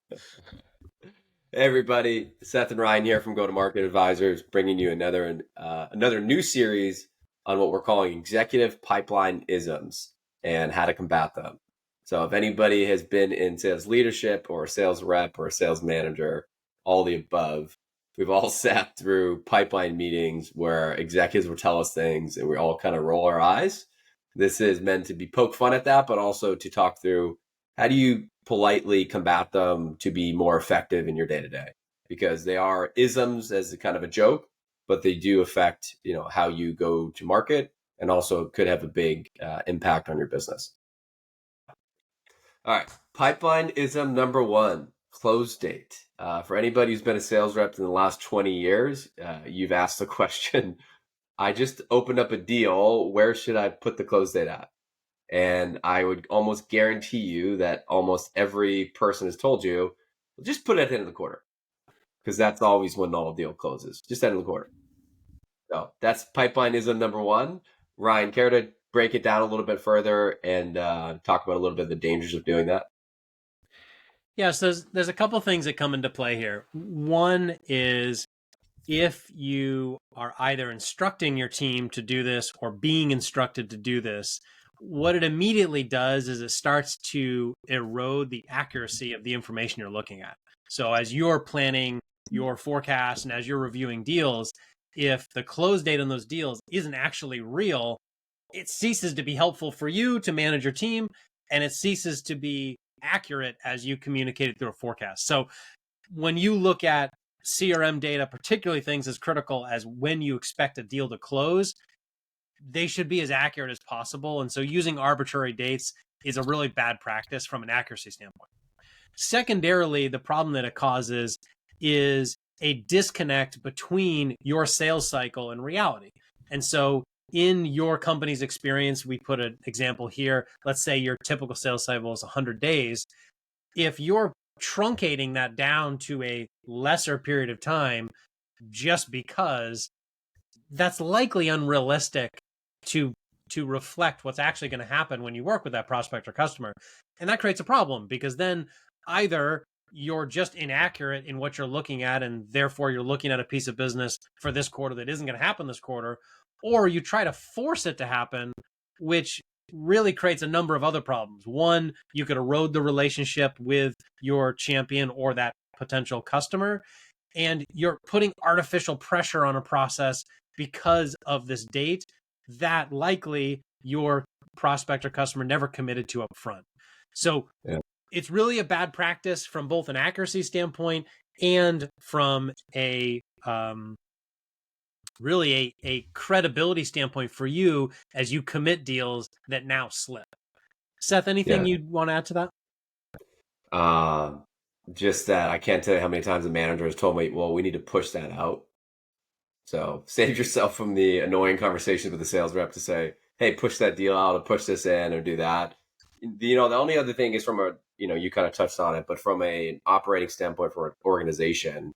Hey everybody, Seth and Ryan here from Go to Market Advisors, bringing you another new series on what we're calling Executive Pipeline-ISMs and how to combat them. So if anybody has been in sales leadership or a sales rep or a sales manager, all the above, we've all sat through pipeline meetings where executives will tell us things and we all kind of roll our eyes. This is meant to be poke fun at that, but also to talk through how do you politely combat them to be more effective in your day to day? Because they are isms as a kind of a joke, but they do affect how you go to market and also could have a big impact on your business. All right, pipeline ism number one: close date. For anybody who's been a sales rep in the last 20 years, you've asked the question: I just opened up a deal. Where should I put the close date at? And I would almost guarantee you that almost every person has told you, well, just put it at the end of the quarter, because that's always when all deal closes, just end of the quarter. So that's pipelineism number one. Ryan, care to break it down a little bit further and talk about a little bit of the dangers of doing that? Yeah, so there's a couple things that come into play here. One is if you are either instructing your team to do this or being instructed to do this, what it immediately does is it starts to erode the accuracy of the information you're looking at. So as you're planning your forecast and as you're reviewing deals, if the close date on those deals isn't actually real, it ceases to be helpful for you to manage your team, and it ceases to be accurate as you communicate it through a forecast. So when you look at CRM data, particularly things as critical as when you expect a deal to close, they should be as accurate as possible. And so using arbitrary dates is a really bad practice from an accuracy standpoint. Secondarily, the problem that it causes is a disconnect between your sales cycle and reality. And so in your company's experience, we put an example here. Let's say your typical sales cycle is 100 days. If you're truncating that down to a lesser period of time just because, that's likely unrealistic to reflect what's actually going to happen when you work with that prospect or customer. And that creates a problem because then either you're just inaccurate in what you're looking at and therefore you're looking at a piece of business for this quarter that isn't going to happen this quarter, or you try to force it to happen, which really creates a number of other problems. One, you could erode the relationship with your champion or that potential customer, and you're putting artificial pressure on a process because of this date that likely your prospect or customer never committed to up front. So Yeah. it's really a bad practice from both an accuracy standpoint and from a really a credibility standpoint for you as you commit deals that now slip. Seth, anything Yeah. you'd want to add to that? Um, just that I can't tell you how many times the manager has told me, well, we need to push that out. So save yourself from the annoying conversations with the sales rep to say, hey, push that deal out or push this in or do that. The only other thing is from you kind of touched on it, but from an operating standpoint for an organization,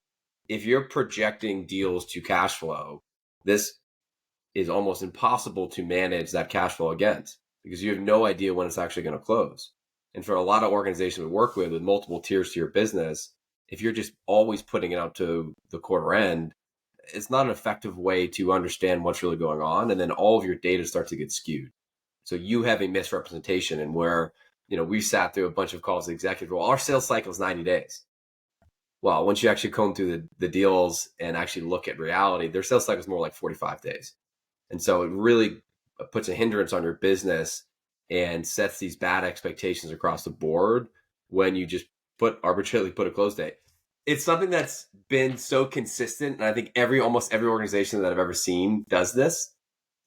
if you're projecting deals to cash flow, this is almost impossible to manage that cash flow against because you have no idea when it's actually going to close. And for a lot of organizations we work with multiple tiers to your business, if you're just always putting it out to the quarter end, it's not an effective way to understand what's really going on. And then all of your data starts to get skewed. So you have a misrepresentation, and where, we sat through a bunch of calls to executive, well, our sales cycle is 90 days. Well, once you actually comb through the deals and actually look at reality, their sales cycle is more like 45 days. And so it really puts a hindrance on your business and sets these bad expectations across the board when you just arbitrarily put a close date. It's something that's been so consistent, and I think almost every organization that I've ever seen does this,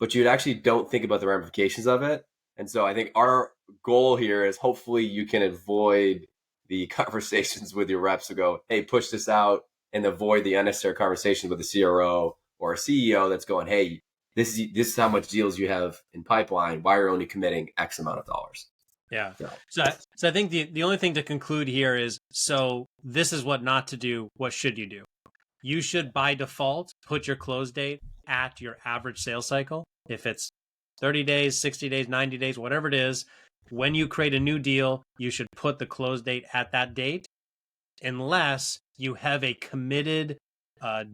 but you actually don't think about the ramifications of it. And so I think our goal here is hopefully you can avoid the conversations with your reps to go, hey, push this out, and avoid the unnecessary conversations with the CRO or a CEO that's going, hey, this is how much deals you have in pipeline. Why are you only committing X amount of dollars? Yeah. So, So I think the only thing to conclude here is, so this is what not to do. What should you do? You should by default put your close date at your average sales cycle. If it's 30 days, 60 days, 90 days, whatever it is, when you create a new deal, you should put the close date at that date. unless you have a committed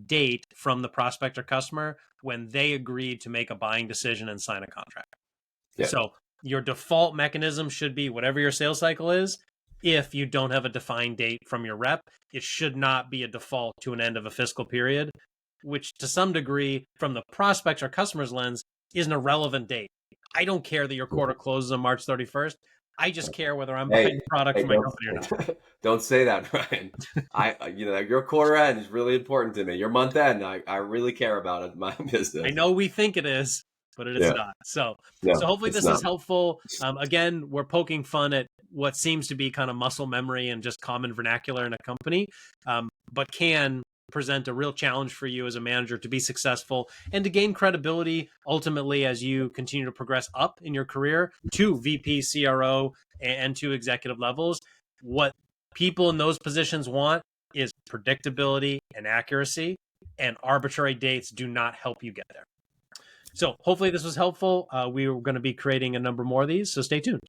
date from the prospect or customer when they agreed to make a buying decision and sign a contract. Yeah. So your default mechanism should be whatever your sales cycle is. If you don't have a defined date from your rep, it should not be a default to an end of a fiscal period, which to some degree, from the prospects or customer's lens, is an irrelevant date. I don't care that your quarter closes on March 31st. I just care whether I'm buying product for my company or not. Don't say that, Brian. Your quarter end is really important to me. Your month end, I really care about it, my business. I know we think it is, but it is not. So hopefully this is helpful. Again, we're poking fun at what seems to be kind of muscle memory and just common vernacular in a company, but can present a real challenge for you as a manager to be successful and to gain credibility ultimately as you continue to progress up in your career to VP, CRO, and to executive levels. What people in those positions want is predictability and accuracy, and arbitrary dates do not help you get there. So hopefully this was helpful. We are going to be creating a number more of these, so stay tuned.